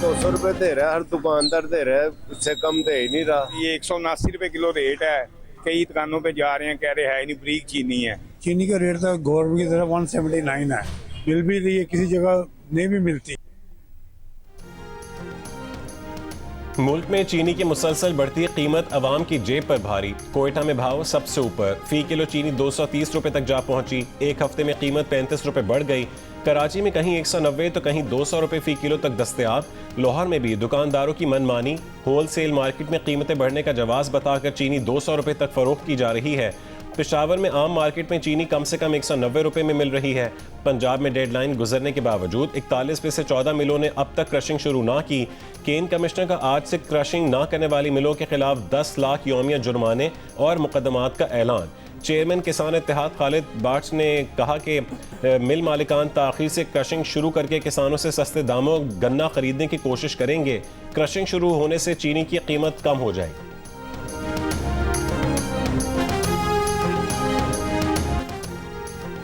200 रुपए दे रहा है, हर दुकानदार दे रहा है, उससे कम दे ही नहीं रहा। ये 179 रुपए किलो रेट है। कई दुकानों पे जा रहे हैं, कह रहे हैं नहीं, ब्रीक चीनी है। चीनी का रेट तो गवर्नमेंट की तरफ 179 है, मिल भी रही है, किसी जगह नहीं भी मिलती। मुल्क में चीनी की मुसलसल बढ़ती कीमत अवाम की जेब पर भारी। कोयटा में भाव सबसे ऊपर, फी किलो चीनी 230 रुपए तक जा पहुंची। एक हफ्ते में कीमत 35 रुपए बढ़ गई। कराची में कहीं 190 तो कहीं 200 रुपए फी किलो तक दस्तयाब। लाहौर में भी दुकानदारों की मनमानी। होलसेल मार्केट में कीमतें बढ़ने का जवाब बताकर चीनी 200 रुपए तक फरोख्त की जा रही है। पेशावर में आम मार्केट में चीनी कम से कम 190 रुपए में मिल रही है। पंजाब में डेडलाइन गुजरने के बावजूद 41 में से 14 मिलों ने अब तक क्रशिंग शुरू ना की। केन कमिश्नर का आज से क्रशिंग ना करने वाली मिलों के खिलाफ 10 लाख यौमिया जुर्माने और मुकदमात का ऐलान। चेयरमैन किसान इत्तेहाद खालिद बाट्स ने कहा कि मिल मालिकान ताखीर से क्रशिंग शुरू करके किसानों से सस्ते दामों गन्ना खरीदने की कोशिश करेंगे। क्रशिंग शुरू होने से चीनी की कीमत कम हो जाएगी।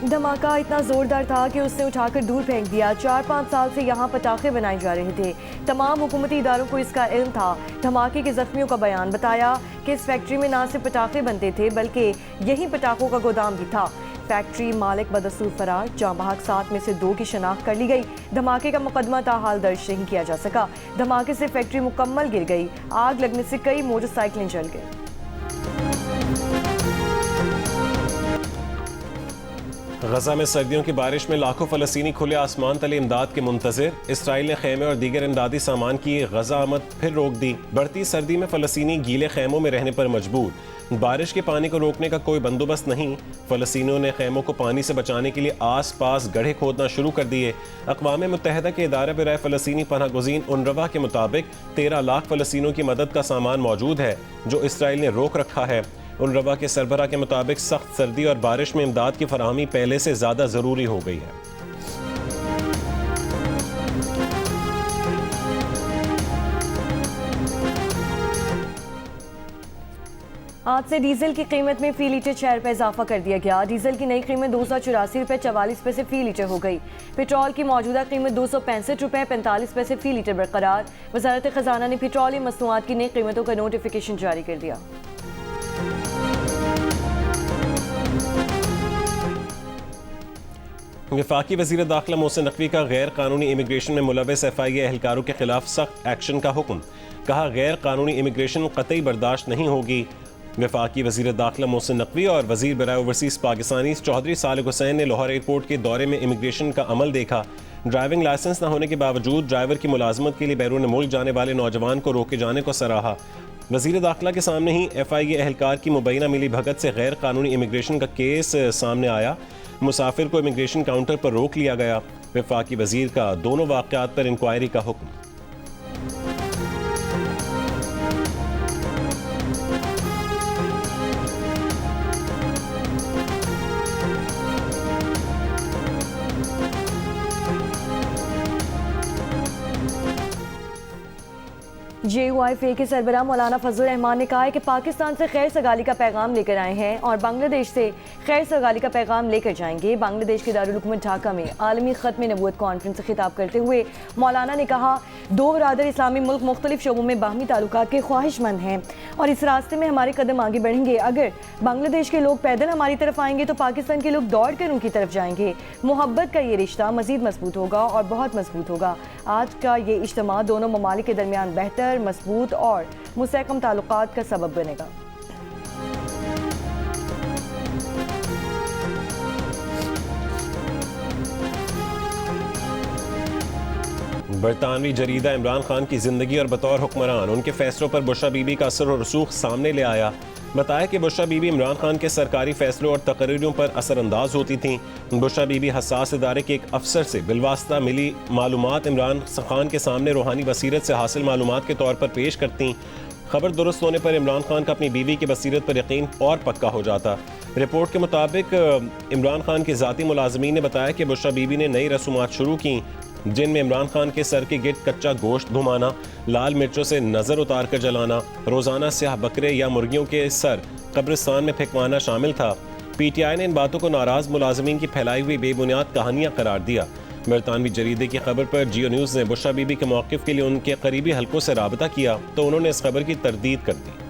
धमाका इतना जोरदार था कि उसने उठाकर दूर फेंक दिया। 4-5 साल से यहाँ पटाखे बनाए जा रहे थे। तमाम हुकूमती इदारों को इसका इल्म था। धमाके के जख्मियों का बयान बताया कि इस फैक्ट्री में ना सिर्फ पटाखे बनते थे बल्कि यही पटाखों का गोदाम भी था। फैक्ट्री मालिक बदस्तूर फरार, जाँ बहक 7 में से 2 की शनाख्त कर ली गई। धमाके का मुकदमा ताहाल दर्ज नहीं किया जा सका। धमाके से फैक्ट्री मुकम्मल गिर गई। आग लगने से कई मोटरसाइकिलें जल गई। गजा में सर्दियों की बारिश में लाखों फलस्तीनी खुले आसमान तले इमदाद के मुंतजिर। इसराइल ने खेमे और दीगर इमदादी सामान की गजा आमद फिर रोक दी। बढ़ती सर्दी में फलस्तीनी गीले खेमों में रहने पर मजबूर। बारिश के पानी को रोकने का कोई बंदोबस्त नहीं। फलस्तीनियों ने खेमों को पानी से बचाने के लिए आस पास गड्ढे खोदना शुरू कर दिए। अक़वाम मुत्तहिदा के इदारा बराए फ़लस्तीनी पनाह गुज़ीन UNRWA के मुताबिक 13 लाख फलस्तीनियों की मदद का सामान मौजूद है जो इसराइल ने रोक रखा है। UNRWA के सरबराह के मुताबिक सख्त सर्दी और बारिश में इमदाद की फराहमी पहले से ज़्यादा ज़रूरी हो गई है। आज से डीजल की कीमत में फी लीटर 6 रुपये इजाफा कर दिया गया। डीजल की नई कीमत 284 रुपये 44 पैसे फी लीटर हो गई। पेट्रोल की मौजूदा कीमत 265 रुपये 45 पैसे फी लीटर बरकरार। वजारत खजाना ने पेट्रोलियम मसनूआत की नई कीमतों का नोटिफिकेशन जारी कर दिया। वफाकी वज़ीर दाखिला मोहसिन नकवी का गैर कानूनी इमिग्रेशन में मुलव्वस FIA एहलकारों के खिलाफ सख्त एक्शन का हुक्म। कहा गैर कानूनी इमिग्रेशन कतई बर्दाश्त नहीं होगी। वफाकी वज़ीर दाखिला मोहसिन नकवी और वज़ीर बराए ओवरसीज़ पाकिस्तानी चौधरी सालिक हुसैन ने लाहौर एयरपोर्ट के दौरे में इमिग्रेशन का अमल देखा। ड्राइविंग लाइसेंस न होने के बावजूद ड्राइवर की मुलाजमत के लिए बैरून मुल्क जाने वाले नौजवान को रोके जाने को सराहा। वज़ीर दाखिला के सामने ही FIA एहलकार की मुबैना मिली भगत से गैर कानूनी इमिग्रेशन का केस सामने आया। मुसाफिर को इमिग्रेशन काउंटर पर रोक लिया गया। वफाकी वज़ीर का दोनों वाक़यात पर इंक्वायरी का हुक्म। JUIFA के सरबराह मौलाना फजलुर रहमान ने कहा है कि पाकिस्तान से खैर सगाली का पैगाम लेकर आए हैं और बांग्लादेश से खैर सगाली का पैगाम लेकर जाएंगे। बांग्लादेश के दारुल हुकूमत ढाका में आलमी ख़त्म नबूवत कॉन्फ्रेंस से खिताब करते हुए मौलाना ने कहा, 2 बरादर इस्लामी मुल्क मुख्तलिफ शोबों में बाहमी ताल्लुकात के ख्वाहिशमंद हैं और इस रास्ते में हमारे कदम आगे बढ़ेंगे। अगर बांग्लादेश के लोग पैदल हमारी तरफ आएंगे तो पाकिस्तान के लोग दौड़ कर उनकी तरफ जाएंगे। मोहब्बत का ये रिश्ता मज़ीद मजबूत होगा और बहुत मजबूत होगा। आज का ये इज्तिमा दोनों ममालिक के दरमियान बेहतर, मजबूत और मुस्तहकम ताल्लुकात का सबब बनेगा। बरतानवी जरीदा इमरान खान की ज़िंदगी और बतौर हुक्मरान उनके फैसलों पर बुशरा बीबी का असर और रसूख सामने ले आया। बताया कि बुशरा बीबी इमरान खान के सरकारी फैसलों और तकरीरों पर असरअंदाज होती थीं। बुशरा बीबी हसास इदारे के एक अफसर से बिलवास्ता मिली मालूमात इमरान खान के सामने रूहानी बसीरत से हासिल मालूमात के तौर पर पेश करती। खबर दुरुस्त होने पर इमरान खान का अपनी बीवी की बसीरत पर यकीन और पक्का हो जाता। रिपोर्ट के मुताबिक इमरान खान के ज़ाती मुलाजमीन ने बताया कि बुशरा बीबी ने नई रसूमात शुरू की जिनमें इमरान खान के सर के गिर्द कच्चा गोश्त घुमाना, लाल मिर्चों से नज़र उतार कर जलाना, रोज़ाना स्याह बकरे या मुर्गियों के सर कब्रिस्तान में फेंकवाना शामिल था। PTI ने इन बातों को नाराज़ मुलाजमीन की फैलाई हुई बेबुनियाद कहानियाँ करार दिया। बरतानवी जरीदे की खबर पर जियो न्यूज़ ने बुशरा बीबी के मौक़िफ़ के लिए उनके करीबी हलकों से राबता किया तो उन्होंने इस खबर की तरदीद कर दी।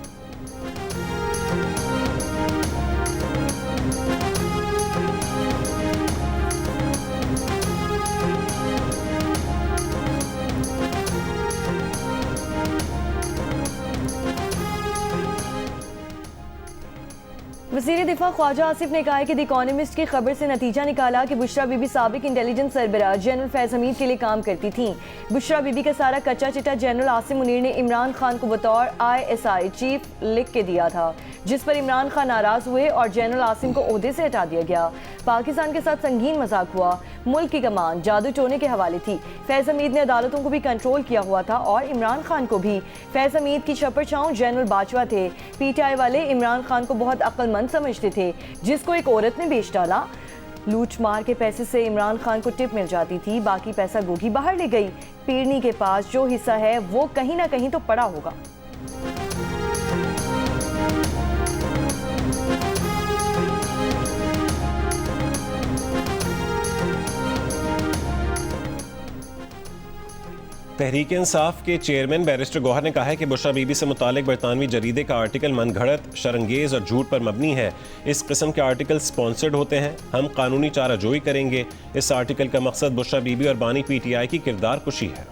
वज़ीर दिफा ख्वाजा आसिफ ने कहा है कि द इकोनॉमिस्ट की खबर से नतीजा निकाला कि बुशरा बीबी साबिक इंटेलिजेंस सरबराह जनरल फैज़ हमीद के लिए काम करती थीं। बुशरा बीबी का सारा कच्चा चिट्टा जनरल आसिम मुनीर ने इमरान खान को बतौर ISI चीफ लिख के दिया था, जिस पर इमरान खान नाराज हुए और जनरल आसिम को ओहदे से हटा दिया गया। पाकिस्तान के साथ संगीन मजाक हुआ। मुल्क की कमान जादू टोने के हवाले थी। फैज़ हमीद ने अदालतों को भी कंट्रोल किया हुआ था और इमरान खान को भी। फैज़ हमीद की छप्परछाऊं जनरल बाजवा थे। PTI वाले इमरान खान को बहुत अक्लमंद समझते थे, जिसको एक औरत ने बेच डाला। लूट मार के पैसे से इमरान खान को टिप मिल जाती थी, बाकी पैसा गोगी बाहर ले गई। पीरनी के पास जो हिस्सा है वो कहीं ना कहीं तो पड़ा होगा। तहरीक इंसाफ के चेयरमैन बैरिस्टर गौहर ने कहा है कि बुशरा बीबी से मुतालिक बरतानवी जरीदे का आर्टिकल मनगढ़ंत, शरंगेज और झूठ पर मबनी है। इस किस्म के आर्टिकल स्पॉन्सर्ड होते हैं। हम कानूनी चाराजोई करेंगे। इस आर्टिकल का मकसद बुशरा बीबी और बानी PTI की किरदार कुशी है।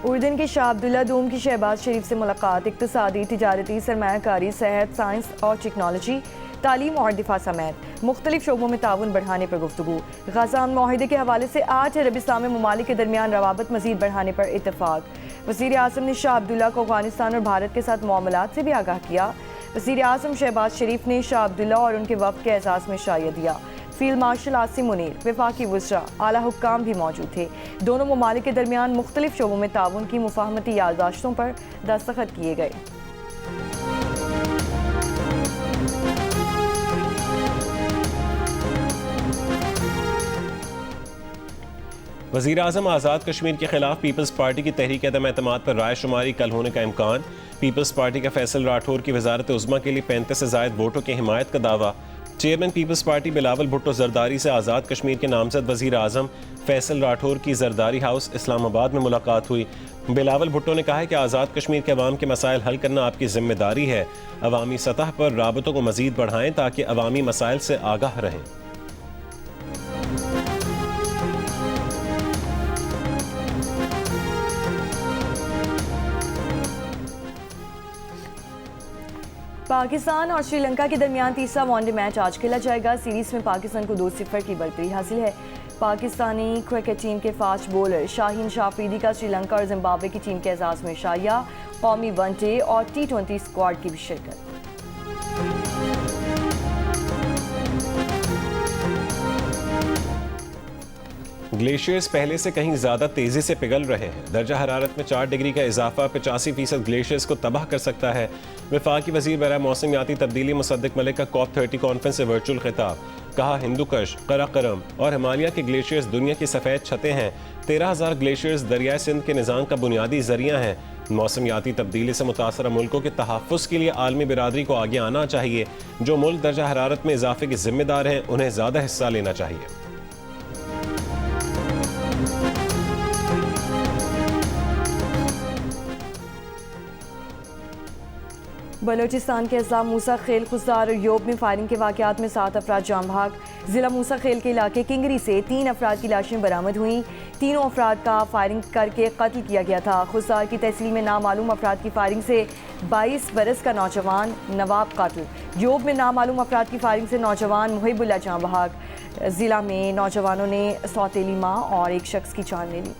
उर्दन के शाह अब्दुल्ला दूम की शहबाज शरीफ से मुलाकात। इक्तिसादी, तिजारती, सरमायाकारी, सेहत, साइंस और टेक्नोलॉजी, तालीम और दिफा समेत मुख्तलिफ शोबों में ताउन बढ़ाने पर गुफ्तगू। गाज़ा मुआहिदे के हवाले से 8 अरब इस्लामी ममालिक के दरमियान रवाबत मजीद बढ़ाने पर इत्तफाक। वज़ीर आज़म ने शाह अब्दुल्ला को अफगानिस्तान और भारत के साथ मामलात से भी आगाह किया। वज़ीर आज़म शहबाज शरीफ ने शाह अब्दुल्ला और उनके वफ़द के एजाज़ में शाइया दिया। फील्ड मार्शल आसिम मुनीर, वफाकी वज़रा, आला हुक्काम भी मौजूद थे। दोनों ममालिक के दरमियान मुख्तलिफ शोबों में ताउन की मुफाहमती याददाश्तों पर दस्तखत किए गए। वज़ीर आज़म आज़ाद कश्मीर के खिलाफ पीपल्स पार्टी की तहरीक अदम एतमाद पर राय शुमारी कल होने का इम्कान। पीपल्स पार्टी का फैसल राठौर की वजारत उज़्मा के लिए 35 से ज़ायद वोटों की हिमायत का दावा। Chairman Peoples Party Bilawal Bhutto Zardari से आज़ाद कश्मीर के नामजद वज़ीर आज़म फैसल राठौर की जरदारी हाउस इस्लामाबाद में मुलाकात हुई। बिलावल भुट्टो ने कहा है कि आज़ाद कश्मीर के अवाम के मसाइल हल करना आपकी जिम्मेदारी है। अवामी सतह पर राबतों को मज़ीद बढ़ाएं ताकि अवामी मसाइल से आगाह रहें। पाकिस्तान और श्रीलंका के दरमियान तीसरा वनडे मैच आज खेला जाएगा। सीरीज में पाकिस्तान को 2-0 की बढ़तरी हासिल है। पाकिस्तानी क्रिकेट टीम के फास्ट बॉलर शाहीन शाह अफरीदी का श्रीलंका और जिम्बाब्वे की टीम के एजाज में शाया। कौमी वनडे और T20 स्क्वाड की भी शिरकत। ग्लेशियर्स पहले से कहीं ज़्यादा तेज़ी से पिघल रहे हैं। दर्जा हरारत में 4 डिग्री का इजाफा 85% ग्लेशियर्स को तबाह कर सकता है। वफाकी वज़ीर बराए मौसमियाती तब्दीली मुसद्दिक मलिक का COP30 कॉन्फ्रेंस से वर्चुअल खिताब। कहा, हिंदुकश, कराकरम और हिमालय के ग्लेशियर्स दुनिया की सफ़ेद छतें हैं। 13,000 ग्लेशियर्स दरियाए सिंध के निज़ाम का बुनियादी ज़रिया हैं। मौसमियाती तब्दीली से मुतासरा मुल्कों के तहफ़्फ़ुज़ के लिए आलमी बिरादरी को आगे आना चाहिए। जो मुल्क दर्जा हरारत में इजाफे के ज़िम्मेदार हैं उन्हें ज़्यादा हिस्सा लेना चाहिए। बलोचिस्तान के अजला मूसा खेल, खुसदार और योब में फायरिंग के वाक़यात में 7 अफराद जाम भाग। ज़िला मूसा खेल के इलाके किंगरी से 3 अफराद की लाशें बरामद हुई। तीनों अफराद का फायरिंग करके कत्ल किया गया था। खुसदार की तहसील में नामालूम अफराद की फायरिंग से 22 बरस का नौजवान नवाब कत्ल। योब में नामालूम अफराद की फायरिंग से नौजवान मुहिबुल्लाह जाम भाग। ज़िला में नौजवानों ने सौतेली माँ और एक शख्स की जान ले ली।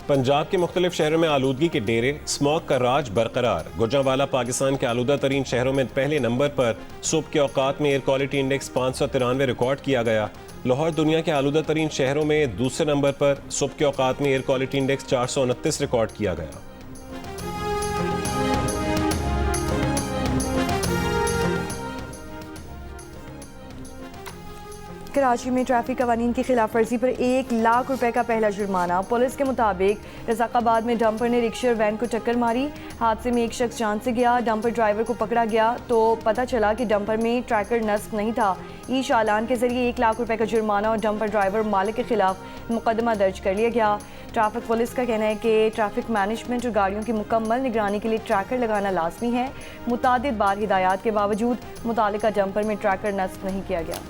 पंजाब के मुख्तलिफ शहरों में आलूदगी के डेरे, स्मॉग का राज बरकरार। गुजरांवाला पाकिस्तान के आलूदा तरीन शहरों में पहले नंबर पर। सुबह के औकात में एयर क्वालिटी इंडेक्स 593 रिकॉर्ड किया गया। लाहौर दुनिया के आलूदा तरीन शहरों में दूसरे नंबर पर। सुबह के औकात में एयर क्वालिटी इंडेक्स 429 रिकॉर्ड किया गया। कराची में ट्रैफिक कवानीन की खिलाफ वर्जी पर 1 लाख रुपए का पहला जुर्माना। पुलिस के मुताबिक रज़ाकाबाद में डंपर ने रिक्शा और वैन को टक्कर मारी। हादसे में एक शख्स जान से गया। डंपर ड्राइवर को पकड़ा गया तो पता चला कि डंपर में ट्रैकर नस्ब नहीं था। ई चालान के जरिए 1 लाख रुपए का जुर्माना और डंपर ड्राइवर मालिक के खिलाफ मुकदमा दर्ज कर लिया गया। ट्रैफिक पुलिस का कहना है कि ट्रैफिक मैनेजमेंट और गाड़ियों की मुकम्मल निगरानी के लिए ट्रैकर लगाना लाजमी है। मुतादिद बार हिदायत के बावजूद मुतालिका डंपर में ट्रैकर नस्ब नहीं किया गया।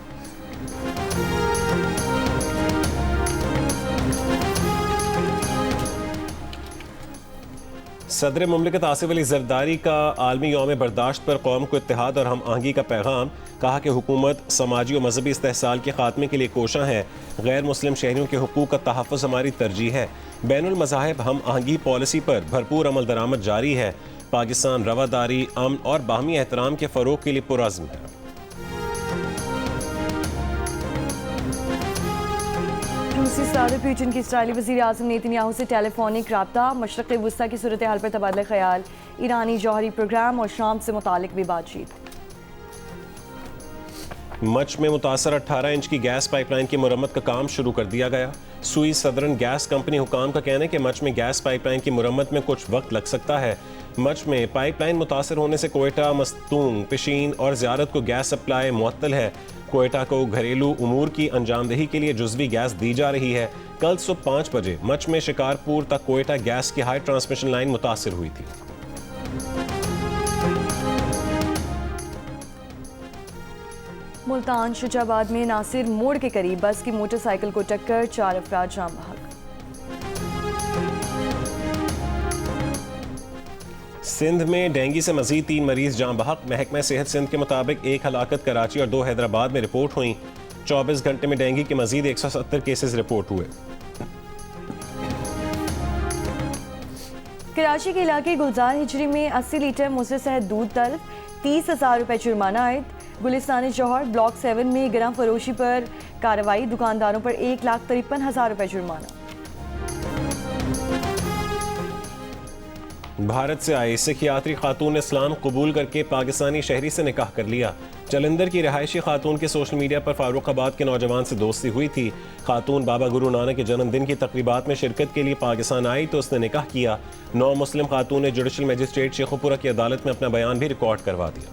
सदर मुमलिकत आसिफ अली जरदारी का आलमी यौम बर्दाश्त पर कौम को इत्तेहाद और हम आहंगी का पैगाम। कहा कि हुकूमत समाजी और मजहबी इस्तेहसाल के खात्मे के लिए कोशा है। गैर मुस्लिम शहरियों के हुकूक का तहफ़्फ़ुज़ हमारी तरजीह है। बैनुल मज़ाहिब हम आहंगी पॉलिसी पर भरपूर अमल दरामद जारी है। पाकिस्तान रवादारी, अमन और बाहमी एहतराम के फ़रोग़ के लिए पुरअज़्म है। रूसी सदर पुतिन की इसराइली वज़ीर आज़म नेतन्याहू से टेलीफोनिक रब्ता। मशरक़ वस्ता की सूरत हाल पर तबादला ख्याल। ईरानी जौहरी प्रोग्राम और शाम से मुतालिक भी बातचीत। मच में मुतासर 18 इंच की गैस पाइपलाइन की मुरम्मत का काम शुरू कर दिया गया। सुई सदरन गैस कंपनी हुकाम का कहना है कि मच में गैस पाइपलाइन की मुरम्मत में कुछ वक्त लग सकता है। मच में पाइपलाइन मुतासर होने से कोयटा, मस्तूंग, पिशीन और ज़ियारत को गैस सप्लाई मुअत्तल है। कोयटा को घरेलू उमूर की अंजामदही के लिए जुज़वी गैस दी जा रही है। कल सुबह 5 बजे मच में शिकारपुर तक कोयटा गैस की हाई ट्रांसमिशन लाइन मुतासर हुई थी। मुल्तान शुजाबाद में नासिर मोड़ के करीब बस की मोटरसाइकिल को टक्कर, 4 अफराद जान बहक। सिंध में डेंगू से मजीद 3 मरीज जान बहक। महकमा सेहत सिंध के मुताबिक 1 हलाकत कराची और 2 हैदराबाद में रिपोर्ट हुई। 24 घंटे में डेंगू के मजीद 170 केसेस रिपोर्ट हुए। कराची के इलाके गुलजार हिजरी में 80 लीटर मुसर शहद दूध तलब, 30,000 रुपए जुर्माना आयद। गुलिस्तान जौहर ब्लॉक 7 में गरम फरोशी पर कार्रवाई। दुकानदारों पर 1,53,000 रुपए जुर्माना। भारत से आई सिख यात्री खातून ने इस्लाम कबूल करके पाकिस्तानी शहरी से निकाह कर लिया। जलंधर की रिहायशी खातून के सोशल मीडिया पर फारूकाबाद के नौजवान से दोस्ती हुई थी। खातून बाबा गुरु नानक के जन्मदिन की तकरीबात में शिरकत के लिए पाकिस्तान आई तो उसने निकाह किया। 9 मुस्लिम खातून ने जुडिशल मजिस्ट्रेट शेखुपुरा की अदालत में अपना बयान भी रिकॉर्ड करवा दिया।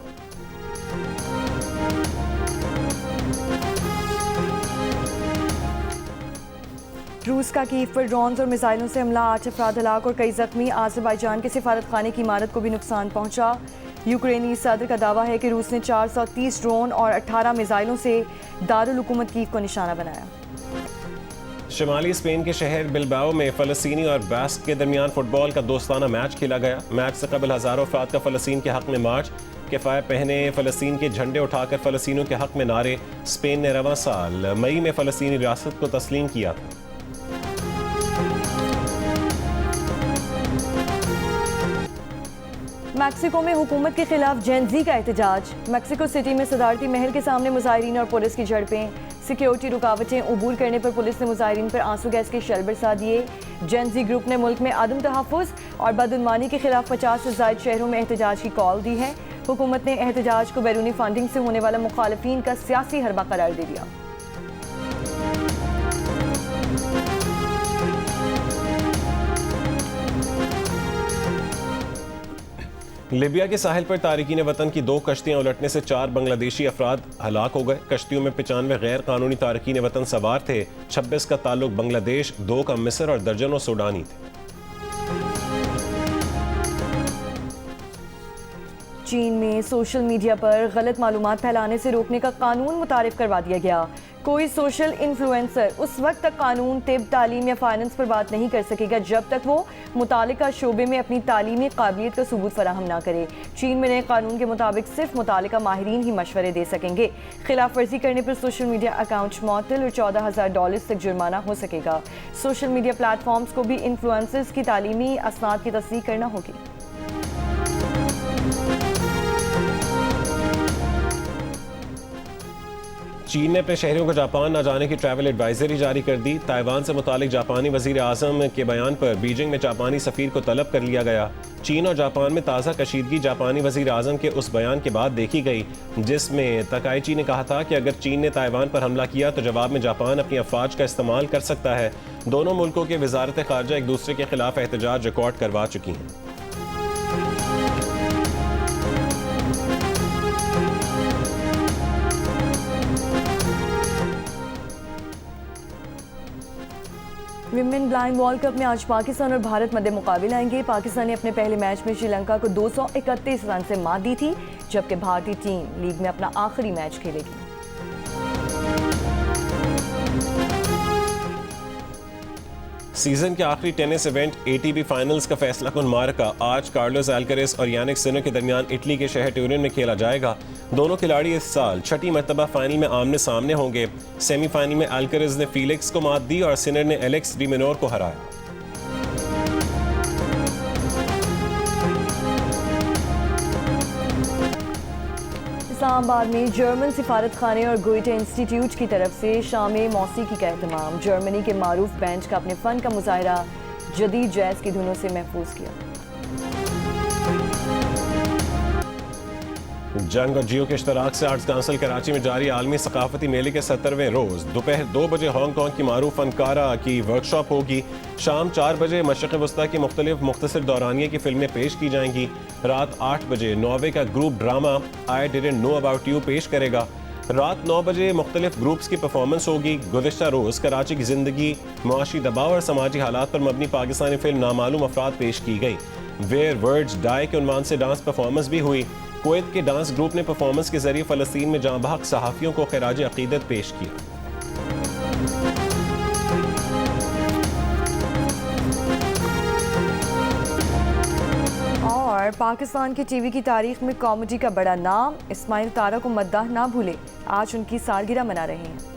रूस का कीव पर ड्रोन्स और मिसाइलों से हमला, 8 अफराद हलाक और कई जख्मी। आज़रबाईजान के सिफारत खाने की इमारत को भी नुकसान पहुंचा। यूक्रेनी सदर का दावा है कि रूस ने 430 ड्रोन और 18 मिसाइलों से दारुल हुकूमत कीव को निशाना बनाया। शिमाली स्पेन के शहर बिलबाओ में फ़लस्तीनी और बास्क के दरमियान फुटबॉल का दोस्ताना मैच खेला गया। मैच से कबल हज़ारों अफराद का फ़लस्तीन के हक़ में मार्च, किफ़ाया पहने फ़लस्तीन के झंडे उठाकर फ़लस्तीनियों के हक़ में नारे। स्पेन ने रवां साल मई में फ़लस्तीनी रियासत को तस्लीम किया था। मैक्सिको में हुकूमत के खिलाफ जेनजी का एहतजाज। मैक्सिको सिटी में सदारती महल के सामने मुजाहिरीन और पुलिस की झड़पें। सिक्योरिटी रुकावटें उबूर करने पर पुलिस ने मुजाहिरीन पर आंसू गैस के शेल बरसा दिए। जेनजी ग्रुप ने मुल्क में अदम तहफ़्फ़ुज़ और बदउनवानी के खिलाफ 50 से ज़ायद शहरों में एहतजाज की कॉल दी है। हुकूमत ने एहतजाज को बैरूनी फंडिंग से होने वाला मुखालिफिन का सियासी हरबा करार दे दिया। लिबिया के साहिल पर तारिकीन वतन की 2 कश्तियां उलटने से 4 बांग्लादेशी अफराद हलाक हो गए। कश्तियों में 95 गैर कानूनी तारिकीन वतन सवार थे। 26 का ताल्लुक बांग्लादेश, 2 का मिस्र और दर्जनों सूडानी थे। चीन में सोशल मीडिया पर गलत मालूमात फैलाने से रोकने का कानून मुतारिफ करवा दिया गया। कोई सोशल इन्फ्लुएंसर उस वक्त तक कानून, तिब, तालीम या फाइनेंस पर बात नहीं कर सकेगा जब तक वो मुतालिका शोबे में अपनी तालीमी काबिलियत का सबूत फराहम ना करे। चीन में नए कानून के मुताबिक सिर्फ मुतालिका माहिरीन ही मशवरे दे सकेंगे। खिलाफ वर्जी करने पर सोशल मीडिया अकाउंट मुअत्तल और $14,000 तक जुर्माना हो सकेगा। सोशल मीडिया प्लेटफॉर्म्स को भी इन्फ्लुएंसर्स की तालीमी असनाद की तस्दीक करना होगी। चीन ने अपने शहरियों को जापान न जाने की ट्रैवल एडवाइजरी जारी कर दी। ताइवान से मुतालिक जापानी वजीर आज़म के बयान पर बीजिंग में जापानी सफ़ीर को तलब कर लिया गया। चीन और जापान में ताज़ा कशीदगी जापानी वजीर आज़म के उस बयान के बाद देखी गई जिसमें तकाइची ने कहा था कि अगर चीन ने ताइवान पर हमला किया तो जवाब में जापान अपनी अफवाज का इस्तेमाल कर सकता है। दोनों मुल्कों के वजारत खारजा एक दूसरे के खिलाफ एहतजाज रिकॉर्ड करवा चुकी हैं। विमेन ब्लाइंड वर्ल्ड कप में आज पाकिस्तान और भारत मध्य मुकाबले आएंगे। पाकिस्तान ने अपने पहले मैच में श्रीलंका को 231 रन से मात दी थी, जबकि भारतीय टीम लीग में अपना आखिरी मैच खेलेगी। सीजन के आखिरी टेनिस इवेंट एटीपी फाइनल्स का फैसला कुन मार्का आज कार्लोस अल्करेज और यानिक सिनर के दरमियान इटली के शहर ट्यूरिन में खेला जाएगा। दोनों खिलाड़ी इस साल छठी मरतबा फाइनल में आमने सामने होंगे। सेमीफाइनल में अल्करेज ने फीलिक्स को मात दी और सिनर ने एलेक्स डी मिनोर को हराया। इस्लामाबाद में जर्मन सिफारत खाने और गोइटे इंस्टीट्यूट की तरफ से शाम मौसीकी का एहतमाम। जर्मनी के मारूफ बैंड का अपने फ़न का मुजाहरा जदीद जैज़ की धुनों से महफूज किया। जंग और जियो के इश्तराक से आर्ट्स काउंसिल कराची में जारी आलमी सकाफती मेले के 70वें रोज़ दोपहर 2 बजे हांगकॉन्ग की मारूफ फनकारा की वर्कशॉप होगी। शाम 4 बजे मशरिक़ वस्ता की मुख्तलिफ दौरानिये की फिल्में पेश की जाएंगी। रात 8 बजे नॉर्वे का group drama I didn't know about you पेश करेगा। रात 9 बजे मुख्तलिफ ग्रुप्स की परफॉर्मेंस होगी। गुज़िश्ता रोज़ कराची की ज़िंदगी, मुआशी दबाव और समाजी हालात पर मबनी पाकिस्तानी फिल्म नामालूम अफराद पेश की गई। वेयर वर्ड्स डाई के उन्वान से डांस परफॉर्मेंस भी हुई। कुवैत के डांस ग्रुप ने परफॉर्मेंस के जरिए फ़लस्तीन में जाँ बहक सहाफ़ियों को ख़िराज अक़ीदत पेश किया। और पाकिस्तान की टीवी की तारीख में कॉमेडी का बड़ा नाम इस्माइल तारा को मद्दाह ना भूले, आज उनकी सालगिरह मना रहे हैं।